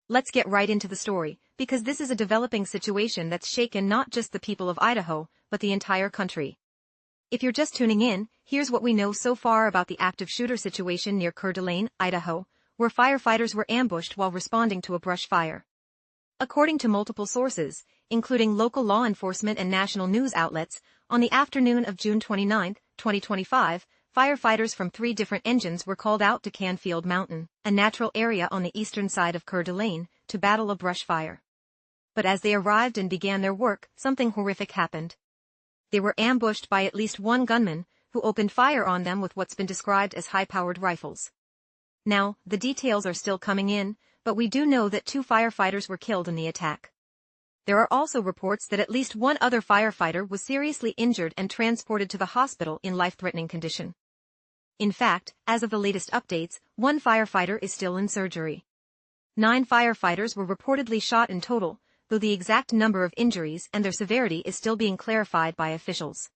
Let's get right into the story, because this is a developing situation that's shaken not just the people of Idaho, but the entire country. If you're just tuning in, here's what we know so far about the active shooter situation near Coeur, Alene, Idaho, where firefighters were ambushed while responding to a brush fire. According to multiple sources, including local law enforcement and national news outlets, on the afternoon of June 29, 2025, firefighters from 3 different engines were called out to Canfield Mountain, a natural area on the eastern side of Coeur, Alene, to battle a brush fire. But as they arrived and began their work, something horrific happened. They were ambushed by at least one gunman, who opened fire on them with what's been described as high-powered rifles. Now, the details are still coming in, but we do know that 2 firefighters were killed in the attack. There are also reports that at least one other firefighter was seriously injured and transported to the hospital in life-threatening condition. In fact, as of the latest updates, 1 firefighter is still in surgery. 9 firefighters were reportedly shot in total, though the exact number of injuries and their severity is still being clarified by officials.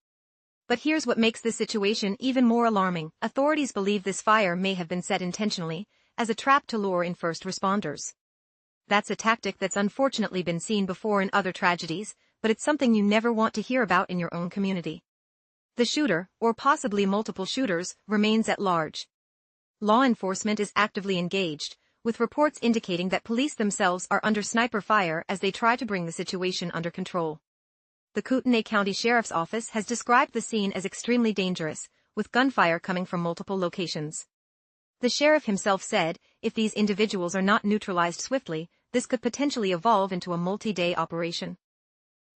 But here's what makes this situation even more alarming. Authorities believe this fire may have been set intentionally, as a trap to lure in first responders. That's a tactic that's unfortunately been seen before in other tragedies, but it's something you never want to hear about in your own community. The shooter, or possibly multiple shooters, remains at large. Law enforcement is actively engaged, with reports indicating that police themselves are under sniper fire as they try to bring the situation under control. The Kootenai County Sheriff's Office has described the scene as extremely dangerous, with gunfire coming from multiple locations. The sheriff himself said, if these individuals are not neutralized swiftly, this could potentially evolve into a multi-day operation.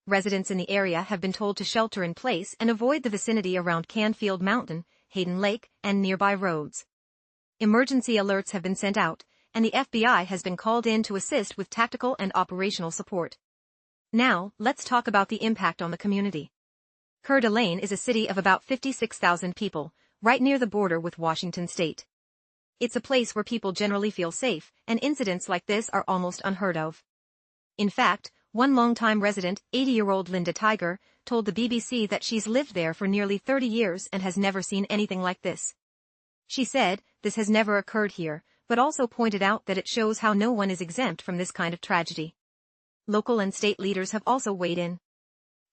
Residents in the area have been told to shelter in place and avoid the vicinity around Canfield Mountain, Hayden Lake, and nearby roads. Emergency alerts have been sent out, and the FBI has been called in to assist with tactical and operational support. Now, let's talk about the impact on the community. Coeur d'Alene is a city of about 56,000 people, right near the border with Washington state. It's a place where people generally feel safe, and incidents like this are almost unheard of. In fact, one longtime resident, 80-year-old Linda Tiger, told the BBC that she's lived there for nearly 30 years and has never seen anything like this. She said, this has never occurred here, but also pointed out that it shows how no one is exempt from this kind of tragedy. Local and state leaders have also weighed in.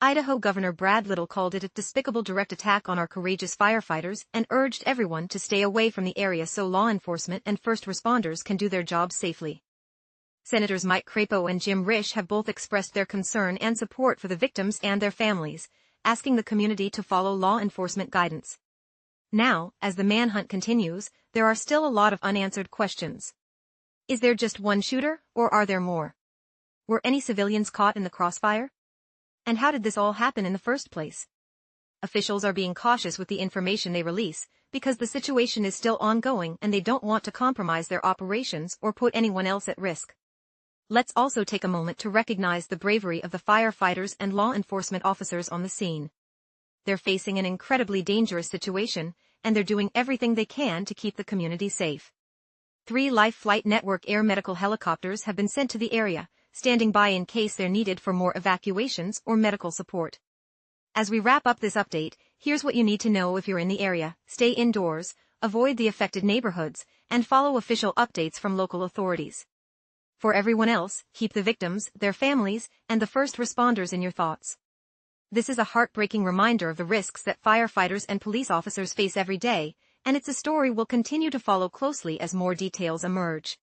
Idaho Governor Brad Little called it a despicable direct attack on our courageous firefighters and urged everyone to stay away from the area so law enforcement and first responders can do their jobs safely. Senators Mike Crapo and Jim Risch have both expressed their concern and support for the victims and their families, asking the community to follow law enforcement guidance. Now, as the manhunt continues, there are still a lot of unanswered questions. Is there just one shooter, or are there more? Were any civilians caught in the crossfire? And how did this all happen in the first place? Officials are being cautious with the information they release, because the situation is still ongoing and they don't want to compromise their operations or put anyone else at risk. Let's also take a moment to recognize the bravery of the firefighters and law enforcement officers on the scene. They're facing an incredibly dangerous situation, and they're doing everything they can to keep the community safe. 3 Life Flight Network air medical helicopters have been sent to the area, standing by in case they're needed for more evacuations or medical support. As we wrap up this update, here's what you need to know if you're in the area: stay indoors, avoid the affected neighborhoods, and follow official updates from local authorities. For everyone else, keep the victims, their families, and the first responders in your thoughts. This is a heartbreaking reminder of the risks that firefighters and police officers face every day, and it's a story we'll continue to follow closely as more details emerge.